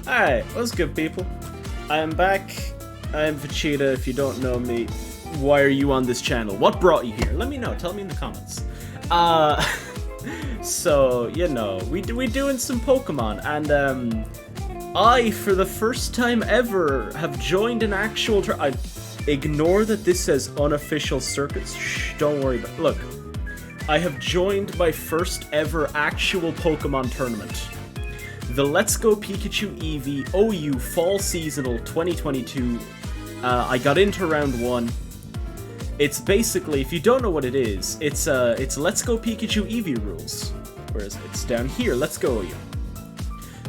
Alright, what's good, people? I am back. I am Vegeta. If you don't know me, why are you on this channel? What brought you here? Let me know. Tell me in the comments. So, you know, we doing some Pokemon, and, I, for the first time ever, have joined an actual ignore that this says unofficial circuits. Shh, don't worry about it. Look, I have joined my first ever actual Pokemon tournament. The Let's Go Pikachu Eevee OU Fall Seasonal 2022. I got into round 1. It's basically, if you don't know what it is, it's Let's Go Pikachu Eevee rules. Whereas it's down here, Let's Go OU.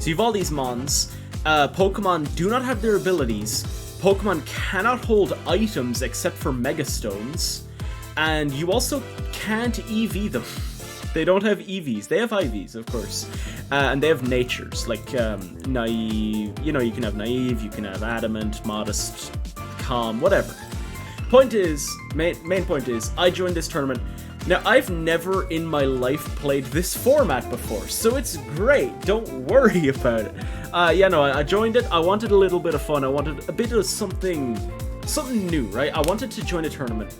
So you've all these Mons. Pokemon do not have their abilities. Pokemon cannot hold items except for Mega Stones. And you also can't EV them. They don't have EVs. They have IVs, of course. And they have natures, like naive. You know, you can have naive, you can have adamant, modest, calm, whatever. Point is, main point is, I joined this tournament. Now, I've never in my life played this format before, so it's great. Don't worry about it. Yeah, no, I joined it. I wanted a little bit of fun. I wanted a bit of something new, right? I wanted to join a tournament.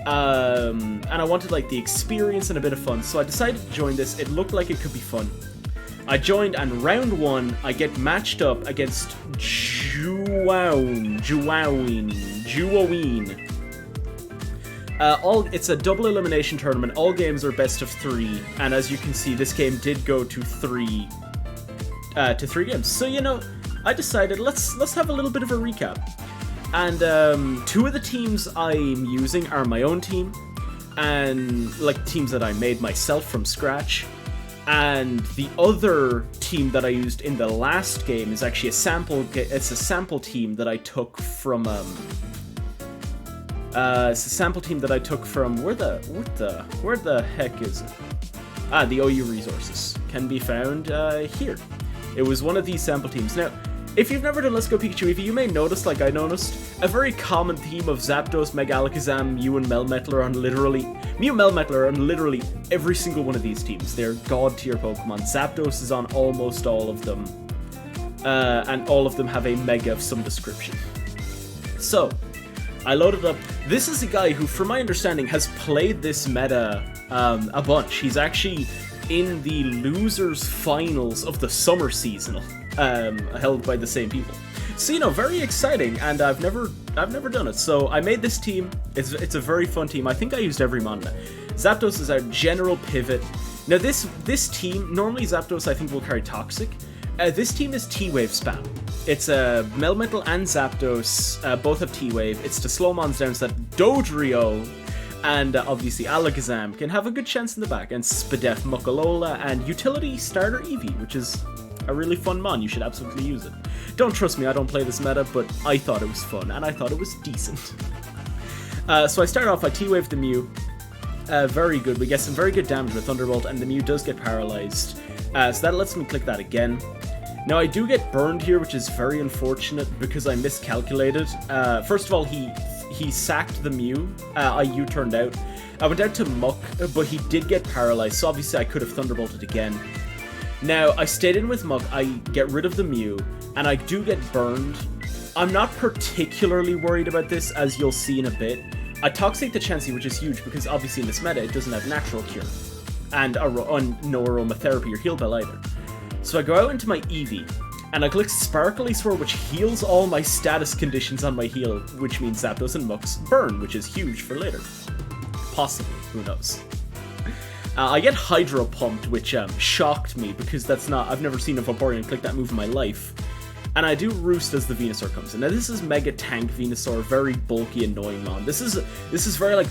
And I wanted, like, the experience and a bit of fun, so I decided to join this. It looked like it could be fun. I joined, and round 1, I get matched up against Juwaween. It's a double elimination tournament. All games are best of 3, and as you can see, this game did go to 3 games. So, you know, I decided let's have a little bit of a recap. And 2 of the teams I'm using are my own team, and like teams that I made myself from scratch. And the other team that I used in the last game is actually it's a sample team that I took from it's a sample team that I took from where the heck is it? The OU resources can be found here. It was one of these sample teams. Now, if you've never done Let's Go Pikachu Eevee, you may notice, like I noticed, a very common theme of Zapdos, Mega Alakazam, Mew, and Melmetal are on literally every single one of these teams. They're god tier Pokemon. Zapdos is on almost all of them, and all of them have a Mega of some description. So, I loaded up. This is a guy who, from my understanding, has played this meta a bunch. He's actually in the losers finals of the summer seasonal, held by the same people. So, you know, very exciting, and I've never done it. So I made this team. It's a very fun team. I think I used every mon. Zapdos is our general pivot. Now this team, normally Zapdos I think will carry Toxic. This team is T-Wave spam. It's Melmetal and Zapdos, both have T-Wave. It's to slow mons down so that Dodrio and obviously Alakazam can have a good chance in the back, and Spadef Muckalola and Utility Starter Eevee, which is a really fun mon. You should absolutely use it. Don't trust me, I don't play this meta, but I thought it was fun, and I thought it was decent. So I start off, I T-Wave the Mew. Very good. We get some very good damage with Thunderbolt, and the Mew does get paralyzed. So that lets me click that again. Now, I do get burned here, which is very unfortunate because I miscalculated. First of all, he sacked the Mew. I U-turned out. I went out to Muck, but he did get paralyzed, so obviously I could have Thunderbolted again. Now, I stayed in with Muck, I get rid of the Mew, and I do get burned. I'm not particularly worried about this, as you'll see in a bit. I Toxic the Chansey, which is huge, because obviously in this meta it doesn't have Natural Cure, and no Aromatherapy or Heal Bell either. So I go out into my Eevee, and I click Sparkly Swirl, which heals all my status conditions on my heal, which means Zapdos and Muck's burn, which is huge for later. Possibly, who knows. I get Hydro Pumped, which shocked me, because I've never seen a Vaporeon click that move in my life. And I do Roost as the Venusaur comes in. Now this is Mega Tank Venusaur, very bulky, annoying mon. This is very, like,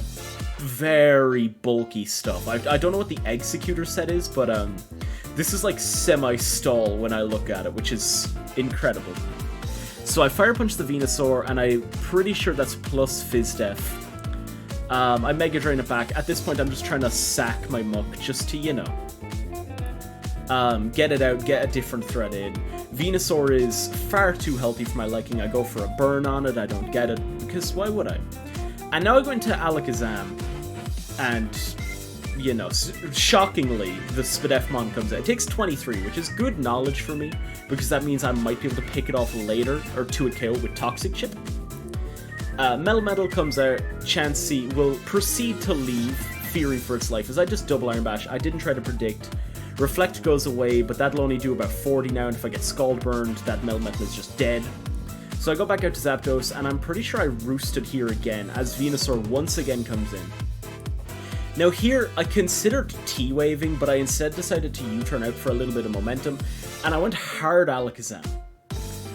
very bulky stuff. I don't know what the Executor set is, but this is like semi-stall when I look at it, which is incredible. So I Fire Punch the Venusaur, and I'm pretty sure that's plus Fizz Def. I Mega Drain it back. At this point, I'm just trying to sack my Muck, just to, you know, get it out, get a different threat in. Venusaur is far too healthy for my liking. I go for a burn on it, I don't get it, because why would I? And now I go into Alakazam, and you know, shockingly, the Spadefmon comes out. It takes 23, which is good knowledge for me, because that means I might be able to pick it off later, or 2-hit KO with Toxic Chip. Metal comes out, Chansey will proceed to leave Fury for its life, as I just double Iron Bash. I didn't try to predict. Reflect goes away, but that'll only do about 40 now, and if I get Scald Burned, that Metal is just dead. So I go back out to Zapdos, and I'm pretty sure I roosted here again, as Venusaur once again comes in. Now here, I considered T-Waving, but I instead decided to U-turn out for a little bit of momentum, and I went hard Alakazam,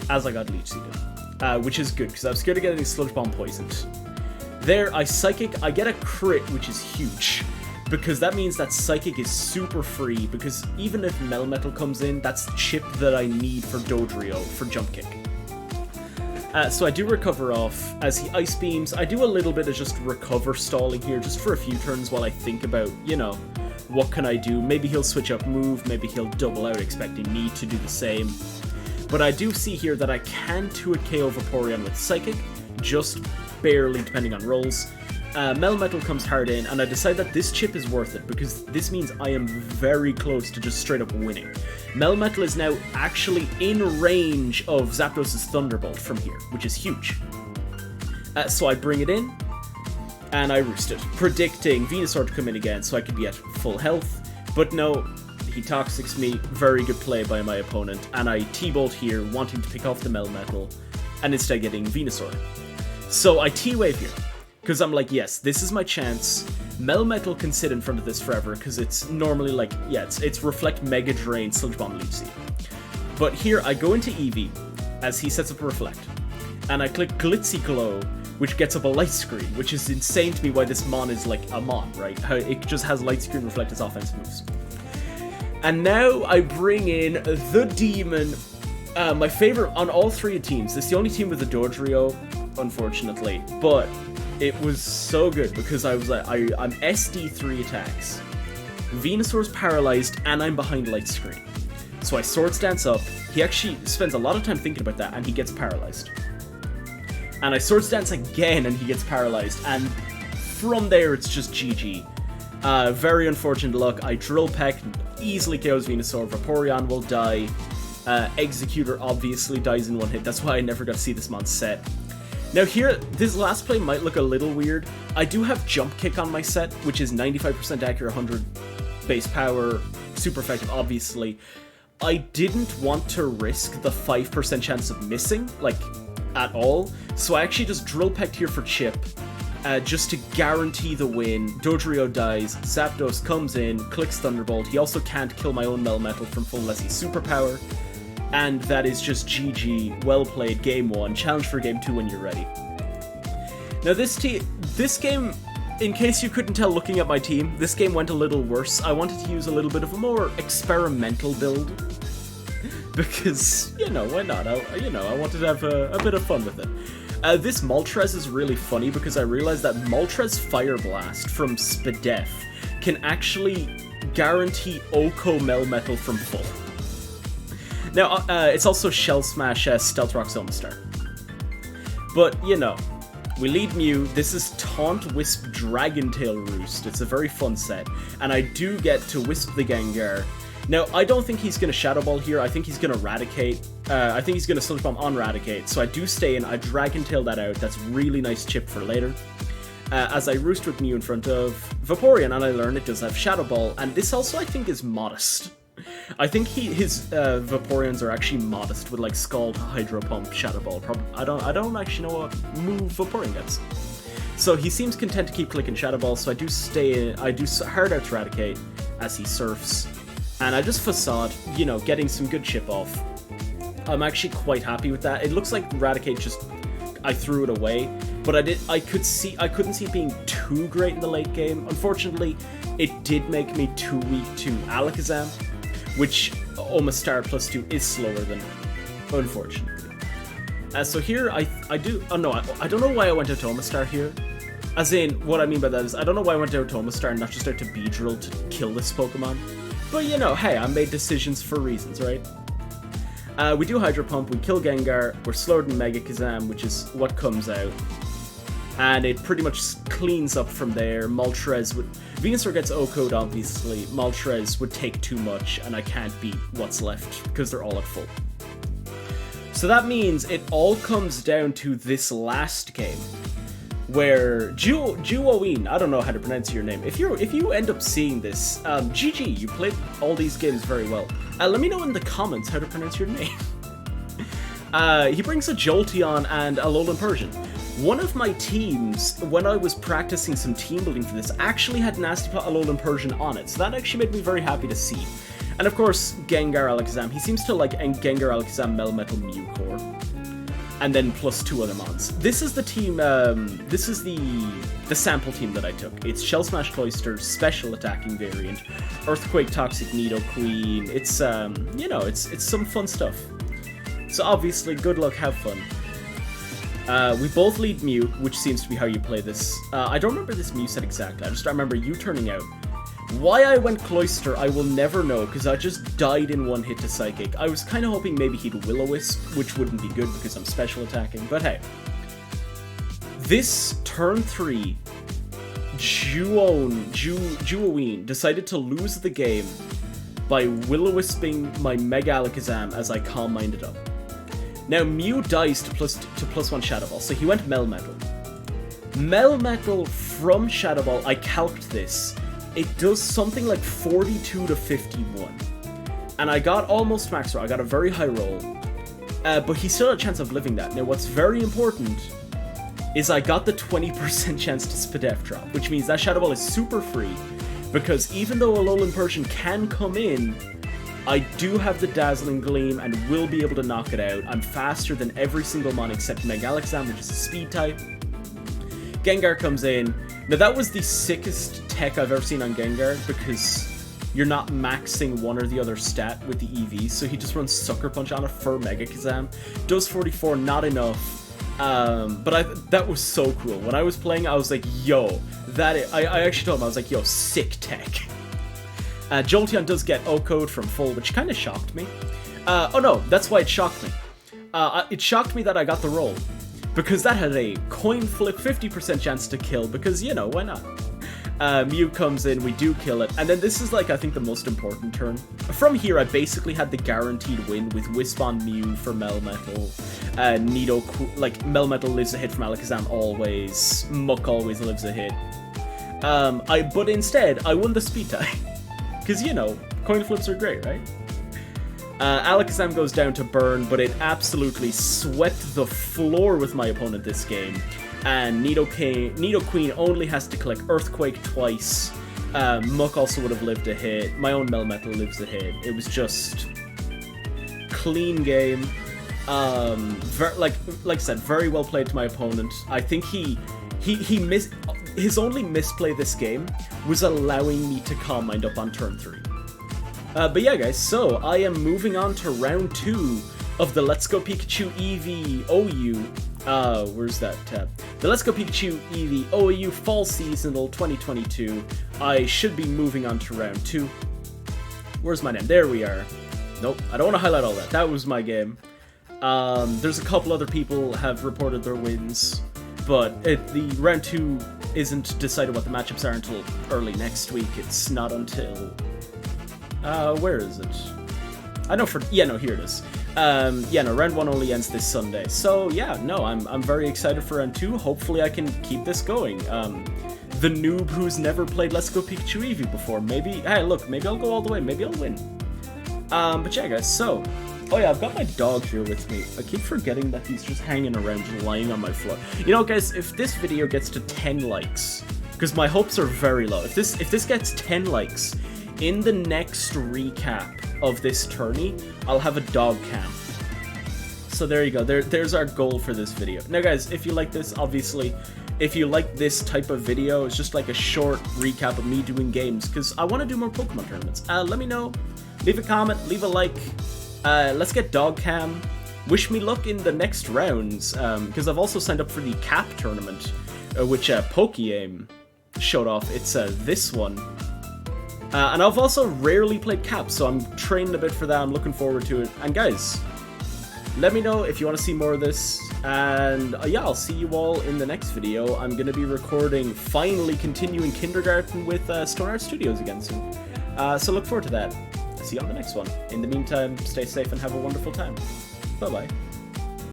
as I got Leech Seeded, which is good, because I was scared of getting Sludge Bomb poisoned. There, I Psychic, I get a crit, which is huge, because that means that Psychic is super free, because even if Melmetal comes in, that's the chip that I need for Dodrio for Jump Kick. So I do recover off as he Ice Beams. I do a little bit of just recover stalling here, just for a few turns while I think about, you know, what can I do? Maybe he'll switch up move, maybe he'll double out expecting me to do the same. But I do see here that I can 2-hit KO Vaporeon with Psychic, just barely depending on rolls. Melmetal comes hard in, and I decide that this chip is worth it, because this means I am very close to just straight up winning. Melmetal is now actually in range of Zapdos' Thunderbolt from here, which is huge. So I bring it in, and I roost it, predicting Venusaur to come in again so I could be at full health, but no, he Toxics me. Very good play by my opponent, and I T-Bolt here, wanting to pick off the Melmetal, and instead getting Venusaur. So I T-Wave here, because I'm like, yes, this is my chance. Melmetal can sit in front of this forever, because it's normally like, yeah, it's Reflect, Mega Drain, Sludge Bomb, Leech Seed. But here, I go into Eevee, as he sets up a Reflect, and I click Glitzy Glow, which gets up a Light Screen, which is insane to me why this Mon is like a Mon, right? How it just has Light Screen Reflect as offensive moves. And now I bring in the Demon, my favorite on all three teams. It's the only team with a Dodrio, unfortunately, but it was so good because I was like, I'm SD 3 attacks. Venusaur's paralyzed and I'm behind Light Screen. So I Swords Dance up. He actually spends a lot of time thinking about that and he gets paralyzed. And I Swords Dance again and he gets paralyzed. And from there it's just GG. Very unfortunate luck. I Drill Peck, easily KOs Venusaur. Vaporeon will die. Executor obviously dies in one hit. That's why I never got to see this mon set. Now here, this last play might look a little weird. I do have Jump Kick on my set, which is 95% accurate, 100 base power, super effective, obviously. I didn't want to risk the 5% chance of missing, like, at all. So I actually just Drill Pecked here for Chip, just to guarantee the win. Dodrio dies, Zapdos comes in, clicks Thunderbolt. He also can't kill my own Melmetal from full unless he's superpower. And that is just GG, well played, game 1, challenge for game 2 when you're ready. Now this game, in case you couldn't tell looking at my team, this game went a little worse. I wanted to use a little bit of a more experimental build. Because, you know, why not? I wanted to have a bit of fun with it. This Moltres is really funny because I realized that Moltres Fire Blast from Spadef can actually guarantee Oko Melmetal from full. Now, it's also Shell Smash Stealth Rock Zombastar. But, you know, we lead Mew. This is Taunt Wisp Dragon Tail Roost. It's a very fun set. And I do get to Wisp the Gengar. Now, I don't think he's going to Shadow Ball here. I think he's going to Raticate. I think he's going to Sludge Bomb on Raticate. So I do stay in. I Dragon Tail that out. That's really nice chip for later. As I Roost with Mew in front of Vaporeon, and I learn it does have Shadow Ball. And this also, I think, is modest. I think his Vaporeons are actually modest with like Scald, Hydro Pump, Shadow Ball. I don't actually know what move Vaporeon gets. So he seems content to keep clicking Shadow Ball, so I do stay in. I do hard out to Eradicate as he surfs. And I just Facade, you know, getting some good chip off. I'm actually quite happy with that. It looks like Eradicate just, I threw it away, but I couldn't see it being too great in the late game. Unfortunately, it did make me too weak to Alakazam, which Omastar +2 is slower than, unfortunately. So here, I don't know why I went out to Omastar here. As in, what I mean by that is, I don't know why I went out to Omastar and not just out to Beedrill to kill this Pokemon. But, you know, hey, I made decisions for reasons, right? We do Hydro Pump, we kill Gengar, we're slower than Mega Kazam, which is what comes out. And it pretty much cleans up from there. Moltres Venusaur gets O-Code, obviously. Moltres would take too much, and I can't beat what's left because they're all at full. So that means it all comes down to this last game, where Juoin, I don't know how to pronounce your name. If you end up seeing this, GG, you played all these games very well. Let me know in the comments how to pronounce your name. He brings a Jolteon and a Alolan Persian. One of my teams, when I was practicing some team building for this, actually had Nasty Plot Alolan Persian on it, so that actually made me very happy to see. And of course, Gengar Alakazam. He seems to like Gengar Alakazam Melmetal Mew Core. And then plus 2 other mons. This is the team, this is the sample team that I took. It's Shell Smash Cloyster, Special Attacking variant, Earthquake Toxic Nidoqueen. It's, you know, it's some fun stuff. So obviously, good luck, have fun. We both lead Mew, which seems to be how you play this. I don't remember this Mew set exactly, I just remember you turning out. Why I went Cloyster, I will never know, because I just died in one hit to Psychic. I was kind of hoping maybe he'd Will-O-Wisp, which wouldn't be good because I'm special attacking, but hey. This turn 3, Juoin decided to lose the game by Will-O-Wisping my Mega Alakazam as I Calm Minded up. Now, Mew dies to plus 1 Shadow Ball, so he went Melmetal. Melmetal from Shadow Ball, I calced this. It does something like 42 to 51. And I got almost max roll, I got a very high roll. But he still had a chance of living that. Now, what's very important is I got the 20% chance to Spadef drop, which means that Shadow Ball is super free, because even though Alolan Persian can come in, I do have the Dazzling Gleam and will be able to knock it out. I'm faster than every single mon except Mega Alakazam, which is a speed type. Gengar comes in. Now that was the sickest tech I've ever seen on Gengar, because you're not maxing one or the other stat with the EV, so he just runs Sucker Punch on it for Mega Kazam. Does 44, not enough. But that was so cool. When I was playing, I was like, yo, I actually told him, I was like, yo, sick tech. Jolteon does get O-Code from full, which kind of shocked me. Oh no, that's why it shocked me. It shocked me that I got the roll, because that had a coin flip 50% chance to kill, because, you know, why not? Mew comes in, we do kill it, and then this is, like, I think the most important turn. From here, I basically had the guaranteed win with Wisp on Mew for Melmetal, Melmetal lives a hit from Alakazam always, Muck always lives a hit. But instead, I won the speed tie. Because, you know, coin flips are great, right? Alakazam goes down to burn, but it absolutely swept the floor with my opponent this game. And Nidoqueen only has to click Earthquake twice. Muck also would have lived a hit. My own Melmetal lives a hit. It was just clean game. Like I said, very well played to my opponent. I think he missed. His only misplay this game was allowing me to Calm Mind up on turn 3. But yeah, guys, so I am moving on to round 2 of the Let's Go Pikachu EV OU. Where's that tab? The Let's Go Pikachu EV OU Fall Seasonal 2022. I should be moving on to round 2. Where's my name? There we are. Nope, I don't want to highlight all that. That was my game. There's a couple other people have reported their wins, but the round 2 isn't decided what the matchups are until early next week. It's not until... where is it? I know here it is. Round 1 only ends this Sunday. So yeah, no, I'm very excited for round 2. Hopefully I can keep this going. The noob who's never played Let's Go Pikachu Eevee before, maybe I'll go all the way, maybe I'll win. But yeah, guys, so... Oh yeah, I've got my dog here with me. I keep forgetting that he's just hanging around, just lying on my floor. You know, guys, if this video gets to 10 likes, because my hopes are very low, if this gets 10 likes, in the next recap of this tourney, I'll have a dog cam. So there you go, there's our goal for this video. Now guys, if you like this, obviously, if you like this type of video, it's just like a short recap of me doing games, because I want to do more Pokemon tournaments. Let me know, leave a comment, leave a like. Let's get dog cam. Wish me luck in the next rounds, because I've also signed up for the Cap tournament, which PokeAim showed off. It's this one. And I've also rarely played Cap, so I'm training a bit for that. I'm looking forward to it. And guys, let me know if you want to see more of this, and yeah, I'll see you all in the next video. I'm going to be recording, finally continuing kindergarten with Stone Art Studios again soon. So look forward to that. See you on the next one. In the meantime, stay safe and have a wonderful time. Bye-bye.